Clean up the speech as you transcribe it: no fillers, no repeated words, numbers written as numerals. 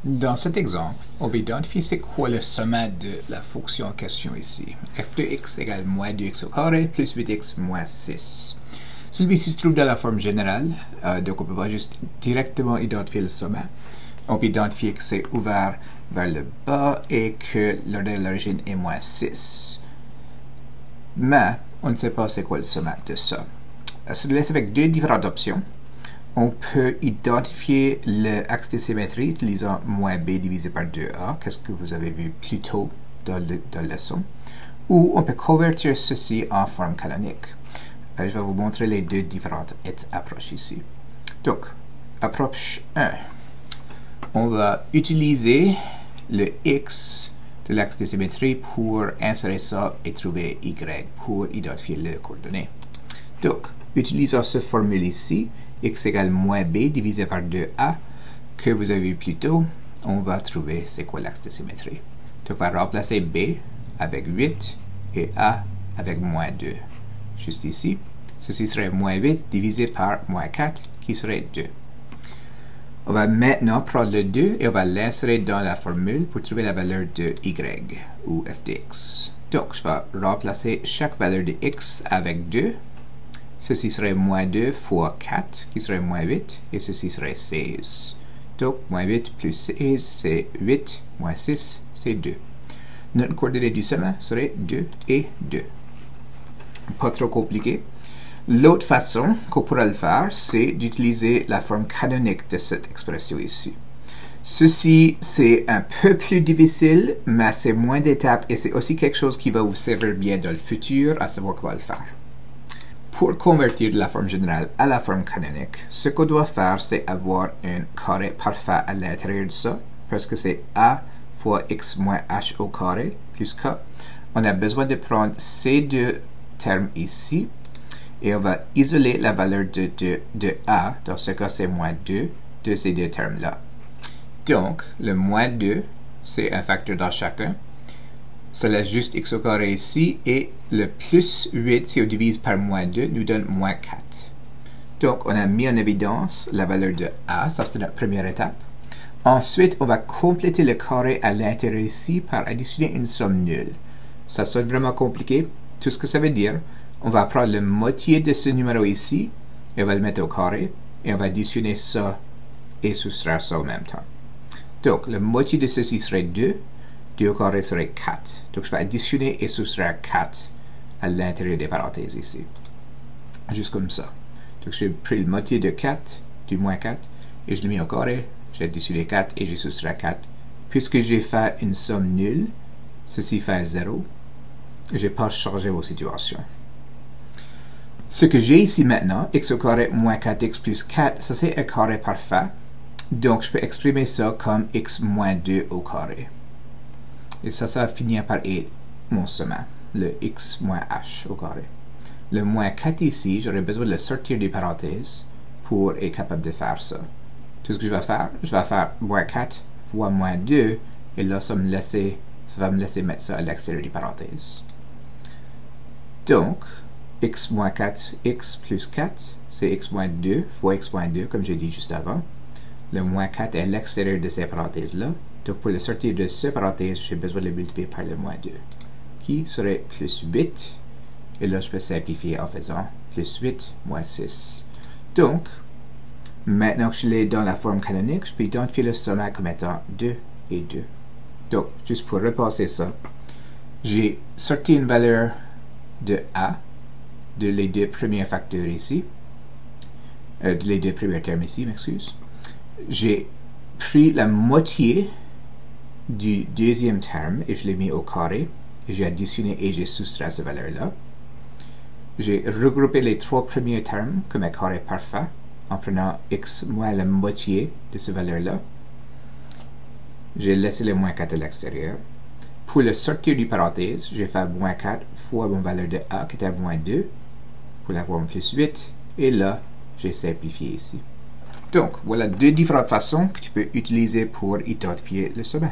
Dans cet exemple, on va identifier c'est quoi le sommet de la fonction en question ici. f de x égale moins 2x au carré plus 8x moins 6. Celui-ci se trouve dans la forme générale, donc on peut pas juste directement identifier le sommet. On peut identifier que c'est ouvert vers le bas et que l'ordre de l'origine est moins 6. Mais on ne sait pas c'est quoi le sommet de ça. Ça nous laisse avec deux différentes options. On peut identifier l'axe de symétrie utilisant moins b divisé par 2a, qu'est-ce que vous avez vu plus tôt dans la leçon. Ou on peut convertir ceci en forme canonique. Je vais vous montrer les deux différentes approches ici. Donc, approche 1. On va utiliser le x de l'axe de symétrie pour insérer ça et trouver y pour identifier les coordonnées. Donc, utilisant cette formule ici, x égale moins b divisé par 2a, que vous avez vu plus tôt, on va trouver c'est quoi l'axe de symétrie. Donc, on va remplacer b avec 8 et a avec moins 2. Juste ici, ceci serait moins 8 divisé par moins 4, qui serait 2. On va maintenant prendre le 2 et on va l'insérer dans la formule pour trouver la valeur de y, ou f de x. Donc, je vais remplacer chaque valeur de x avec 2. Ceci serait moins 2 fois 4, qui serait moins 8, et ceci serait 16. Donc, moins 8 plus 16, c'est 8, moins 6, c'est 2. Notre coordonnée du sommet serait 2 et 2. Pas trop compliqué. L'autre façon qu'on pourrait le faire, c'est d'utiliser la forme canonique de cette expression ici. Ceci, c'est un peu plus difficile, mais c'est moins d'étapes, et c'est aussi quelque chose qui va vous servir bien dans le futur, à savoir qu'on va le faire. Pour convertir de la forme générale à la forme canonique, ce qu'on doit faire, c'est avoir un carré parfait à l'intérieur de ça, parce que c'est a fois x moins h au carré plus k. On a besoin de prendre ces deux termes ici, et on va isoler la valeur de a, dans ce cas c'est moins 2, de ces deux termes-là. Donc, le moins 2, c'est un facteur dans chacun. Ça laisse juste x au carré ici, et le plus 8, si on divise par moins 2, nous donne moins 4. Donc, on a mis en évidence la valeur de a, ça c'est notre première étape. Ensuite, on va compléter le carré à l'intérieur ici par additionner une somme nulle. Ça sonne vraiment compliqué. Tout ce que ça veut dire, on va prendre la moitié de ce numéro ici, et on va le mettre au carré, et on va additionner ça et soustraire ça en même temps. Donc, la moitié de ceci serait 2. 2 au carré serait 4. Donc, je vais additionner et soustraire 4 à l'intérieur des parenthèses ici. Juste comme ça. Donc, j'ai pris la moitié de 4, du moins 4, et je l'ai mis au carré. J'ai additionné 4 et j'ai soustrait 4. Puisque j'ai fait une somme nulle, ceci fait 0. Je n'ai pas changé vos situations. Ce que j'ai ici maintenant, x au carré moins 4x plus 4, ça c'est un carré parfait. Donc, je peux exprimer ça comme x moins 2 au carré. Et ça va finir par être mon sommet, le x moins h au carré. Le moins 4 ici, j'aurais besoin de le sortir des parenthèses pour être capable de faire ça. Tout ce que je vais faire moins 4 fois moins 2, et là, ça va me laisser mettre ça à l'extérieur des parenthèses. Donc, x moins 4, x plus 4, c'est x moins 2 fois x moins 2, comme j'ai dit juste avant. Le moins 4 est à l'extérieur de ces parenthèses-là. Donc, pour le sortir de ces parenthèses, j'ai besoin de le multiplier par le moins 2, qui serait plus 8. Et là, je peux simplifier en faisant plus 8 moins 6. Donc, maintenant que je l'ai dans la forme canonique, je peux identifier le sommet comme étant 2 et 2. Donc, juste pour repasser ça, j'ai sorti une valeur de a, de les deux premiers facteurs ici, de les deux premiers termes ici, m'excuse. J'ai pris la moitié du deuxième terme et je l'ai mis au carré, et j'ai additionné et j'ai soustrait cette valeur-là. J'ai regroupé les trois premiers termes comme un carré parfait en prenant x moins la moitié de cette valeur-là. J'ai laissé le moins 4 à l'extérieur. Pour le sortir du parenthèse, j'ai fait moins 4 fois mon valeur de a qui était moins 2 pour la forme plus 8, et là, j'ai simplifié ici. Donc, voilà deux différentes façons que tu peux utiliser pour identifier le sommet.